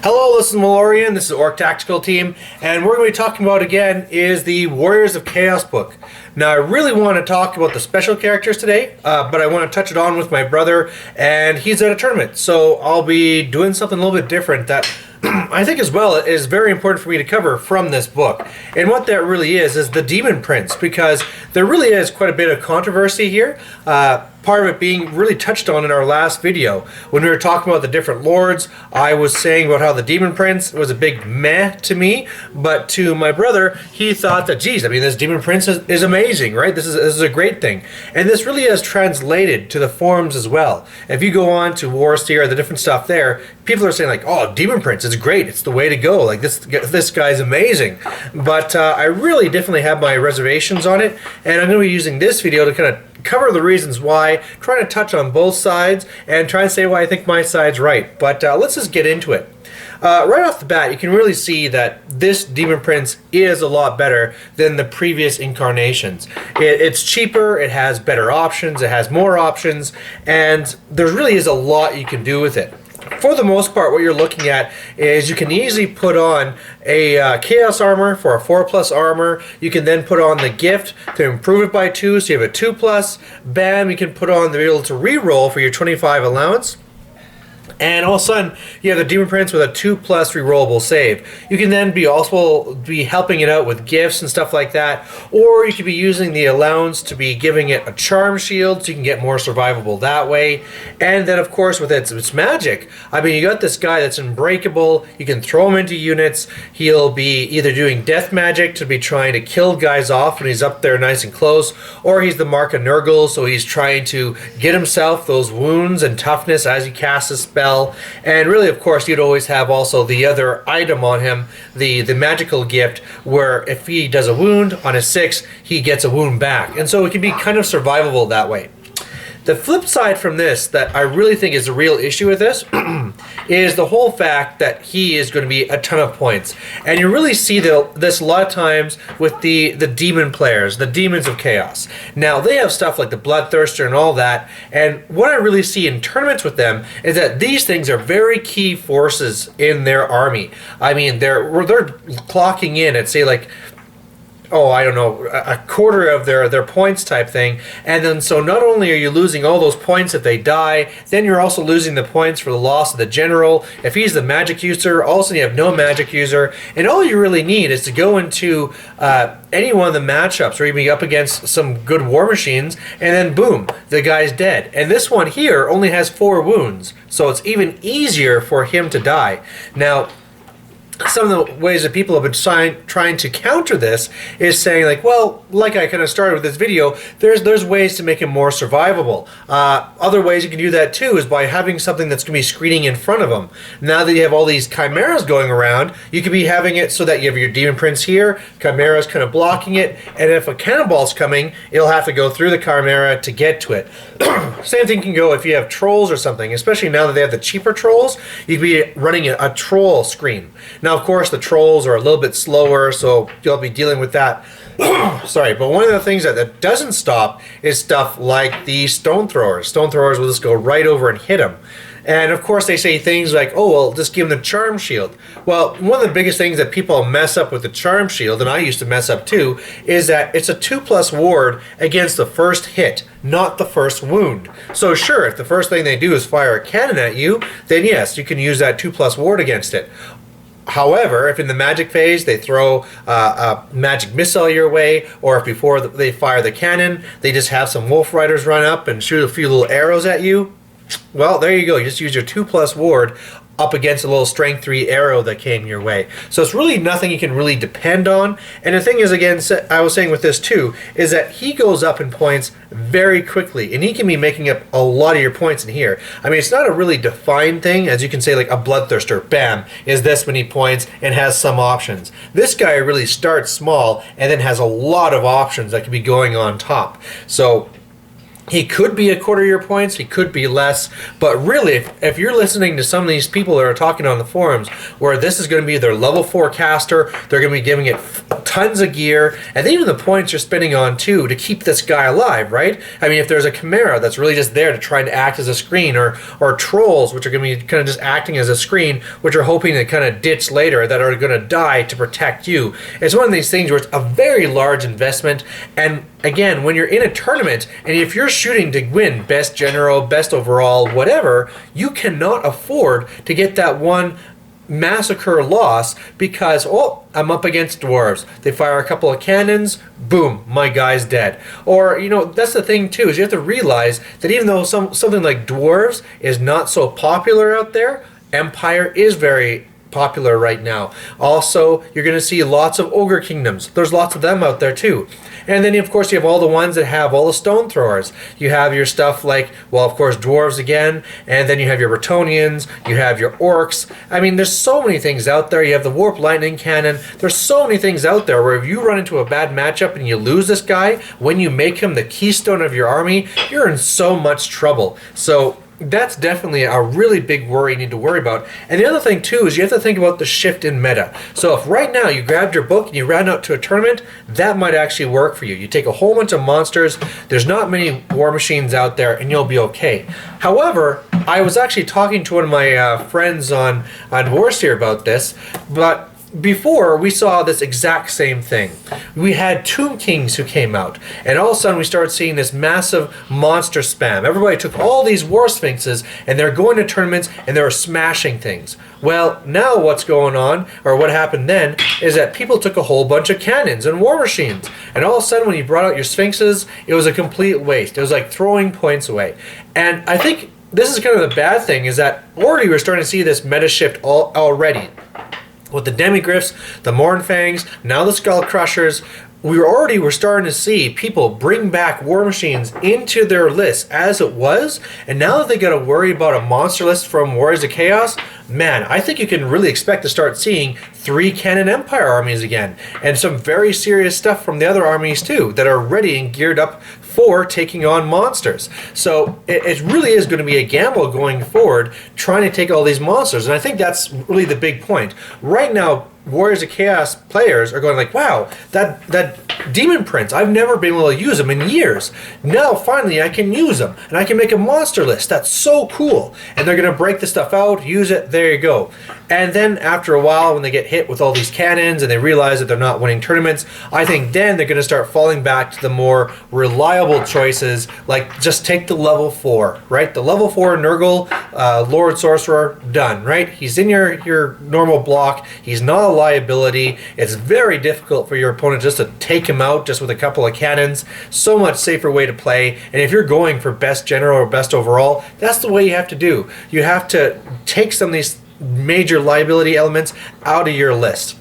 Hello, this is Malorian, this is Orc Tactical Team, and we're going to be talking about again is the Warriors of Chaos book. Now I really want to talk about the special characters today, but I want to touch it on with my brother, and he's at a tournament, so I'll be doing something a little bit different that I think as well is very important for me to cover from this book. And what that really is the Demon Prince, because there really is quite a bit of controversy here. Part of it being really touched on in our last video. When we were talking about the different lords, I was saying about how the Demon Prince was a big meh to me, but to my brother, he thought that, geez, I mean, this Demon Prince is amazing, right? This is a great thing. And this really is translated to the forums as well. If you go on to Warsteer, the different stuff there, people are saying like, oh, Demon Prince, it's great, it's the way to go, like this guy's amazing. But I really definitely have my reservations on it, and I'm going to be using this video to kind of cover the reasons why, trying to touch on both sides, and try and say why I think my side's right. But let's just get into it. Right off the bat, you can really see that this Demon Prince is a lot better than the previous incarnations. It's cheaper, it has better options, it has more options, and there really is a lot you can do with it. For the most part, what you're looking at is you can easily put on a Chaos Armor for a 4+ armor. You can then put on the Gift to improve it by 2, so you have a 2+. Bam, you can put on the able to reroll for your 25 allowance. And all of a sudden, you have the Demon Prince with a 2+ rerollable save. You can then also be helping it out with gifts and stuff like that, or you could be using the allowance to be giving it a charm shield so you can get more survivable that way. And then, of course, with its magic, I mean, you got this guy that's unbreakable. You can throw him into units. He'll be either doing death magic to be trying to kill guys off when he's up there nice and close, or he's the Mark of Nurgle, so he's trying to get himself those wounds and toughness as he casts a spell. And really, of course, you'd always have also the other item on him, the magical gift, where if he does a wound on a 6, he gets a wound back. And so it can be kind of survivable that way. The flip side from this that I really think is a real issue with this is the whole fact that he is going to be a ton of points. And you really see this a lot of times with the demon players, the Demons of Chaos. Now, they have stuff like the Bloodthirster and all that, and what I really see in tournaments with them is that these things are very key forces in their army. I mean, they're clocking in at, say, like, oh, I don't know, a quarter of their points type thing. And then so not only are you losing all those points if they die, then you're also losing the points for the loss of the general. If he's the magic user, also you have no magic user. And all you really need is to go into any one of the matchups or even be up against some good war machines, and then boom, the guy's dead. And this one here only has 4 wounds, so it's even easier for him to die. Now, some of the ways that people have been trying to counter this is saying like, well, like I kind of started with this video, there's ways to make it more survivable. Other ways you can do that too is by having something that's going to be screening in front of them. Now that you have all these chimeras going around, you could be having it so that you have your Demon Prince here, chimeras kind of blocking it, and if a cannonball's coming, it'll have to go through the chimera to get to it. Same thing can go if you have trolls or something, especially now that they have the cheaper trolls, you could be running a troll screen. Now, of course, the trolls are a little bit slower, so you'll be dealing with that. Sorry, but one of the things that doesn't stop is stuff like the stone throwers. Stone throwers will just go right over and hit them. And of course they say things like, oh, well, just give them the charm shield. Well, one of the biggest things that people mess up with the charm shield, and I used to mess up too, is that it's a 2+ ward against the first hit, not the first wound. So sure, if the first thing they do is fire a cannon at you, then yes, you can use that 2+ ward against it. However, if in the magic phase they throw a magic missile your way, or if before they fire the cannon, they just have some wolf riders run up and shoot a few little arrows at you, well, there you go. You just use your 2+ ward up against a little strength 3 arrow that came your way. So it's really nothing you can really depend on. And the thing is, again, I was saying with this too, is that he goes up in points very quickly, and he can be making up a lot of your points in here. I mean, it's not a really defined thing, as you can say, like a Bloodthirster, bam, is this many points and has some options. This guy really starts small and then has a lot of options that can be going on top. So He could be a quarter your points, he could be less, but really, if you're listening to some of these people that are talking on the forums where this is going to be their level 4 caster, they're going to be giving it tons of gear, and even the points you're spending on too to keep this guy alive, right? I mean, if there's a Chimera that's really just there to try to act as a screen, or trolls, which are going to be kind of just acting as a screen, which are hoping to kind of ditch later, that are going to die to protect you. It's one of these things where it's a very large investment, and again, when you're in a tournament, and if you're shooting to win best general, best overall, whatever, you cannot afford to get that one massacre loss because, oh, I'm up against dwarves. They fire a couple of cannons, boom, my guy's dead. Or, you know, that's the thing too, is you have to realize that even though something like dwarves is not so popular out there, Empire is very popular right now. Also, you're going to see lots of ogre kingdoms. There's lots of them out there too. And then, of course, you have all the ones that have all the stone throwers. You have your stuff like, well, of course, dwarves again, and then you have your Bretonnians, you have your orcs. I mean, there's so many things out there. You have the warp lightning cannon. There's so many things out there where if you run into a bad matchup and you lose this guy, when you make him the keystone of your army, you're in so much trouble. So that's definitely a really big worry you need to worry about. And the other thing too is you have to think about the shift in meta. So if right now you grabbed your book and you ran out to a tournament, that might actually work for you. You take a whole bunch of monsters, there's not many war machines out there, and you'll be okay. However, I was actually talking to one of my friends on Warseer about this, but before, we saw this exact same thing. We had Tomb Kings who came out, and all of a sudden we started seeing this massive monster spam. Everybody took all these War Sphinxes, and they're going to tournaments, and they were smashing things. Well, now what's going on, or what happened then, is that people took a whole bunch of cannons and war machines, and all of a sudden when you brought out your Sphinxes, it was a complete waste. It was like throwing points away. And I think this is kind of the bad thing, is that already we're starting to see this meta shift already. With the Demigryphs, the Mournfangs, now the Skull Crushers, we're starting to see people bring back war machines into their list as it was, and now that they got to worry about a monster list from Warriors of Chaos, man, I think you can really expect to start seeing 3 cannon Empire armies again, and some very serious stuff from the other armies too that are ready and geared up for taking on monsters. So it really is going to be a gamble going forward, trying to take all these monsters, and I think that's really the big point. Right now, Warriors of Chaos players are going like, wow, that Demon Prince, I've never been able to use him in years. Now finally I can use him, and I can make a monster list. That's so cool. And they're going to break the stuff out, use it, there you go. And then after a while, when they get hit with all these cannons and they realize that they're not winning tournaments, I think then they're going to start falling back to the more reliable choices, like just take the level 4, right? The level 4 Nurgle, Lord Sorcerer, done, right? He's in your normal block. He's not a liability. It's very difficult for your opponent just to take him out just with a couple of cannons. So much safer way to play. And if you're going for best general or best overall, that's the way you have to do. You have to take some of these major liability elements out of your list.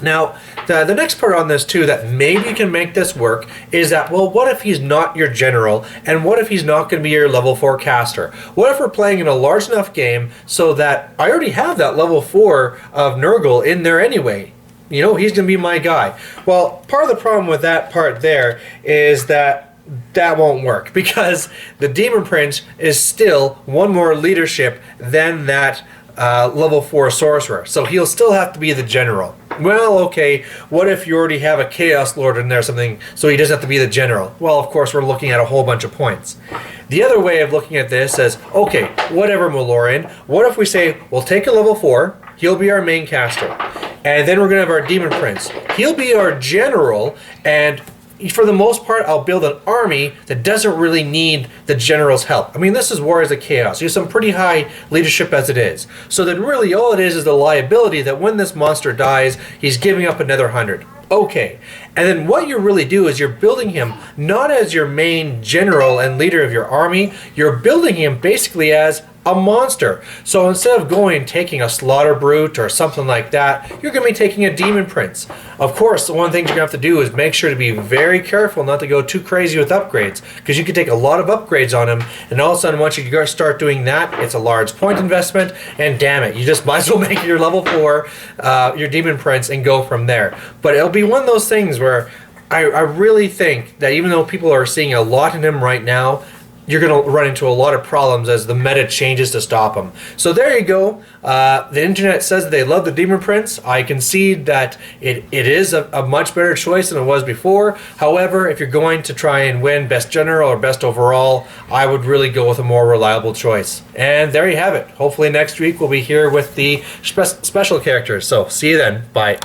Now, the next part on this too that maybe you can make this work is that, well, what if he's not your general, and what if he's not going to be your level 4 caster? What if we're playing in a large enough game so that I already have that level 4 of Nurgle in there anyway? You know, he's going to be my guy. Well, part of the problem with that part there is that won't work, because the Demon Prince is still one more leadership than that level 4 sorcerer, so he'll still have to be the general. Well, okay, what if you already have a Chaos Lord in there or something, so he doesn't have to be the general? Well, of course, we're looking at a whole bunch of points. The other way of looking at this is, okay, whatever, Malorian, what if we say, we'll take a level 4, he'll be our main caster, and then we're going to have our Demon Prince. He'll be our general, and for the most part, I'll build an army that doesn't really need the general's help. I mean, this is Warriors of Chaos. You have some pretty high leadership as it is. So then really all it is the liability that when this monster dies, he's giving up another 100. Okay. And then what you really do is you're building him not as your main general and leader of your army, you're building him basically as a monster. So instead of going and taking a Slaughter Brute or something like that, you're going to be taking a Demon Prince. Of course, one of the things you're going to have to do is make sure to be very careful not to go too crazy with upgrades, because you can take a lot of upgrades on him, and all of a sudden once you start doing that, it's a large point investment, and damn it, you just might as well make your level 4, your Demon Prince, and go from there. But it'll be one of those things where I really think that even though people are seeing a lot in him right now, you're going to run into a lot of problems as the meta changes to stop him. So there you go. The internet says that they love the Demon Prince. I concede that it is a much better choice than it was before. However, if you're going to try and win Best General or Best Overall, I would really go with a more reliable choice. And there you have it. Hopefully next week we'll be here with the special characters. So see you then. Bye.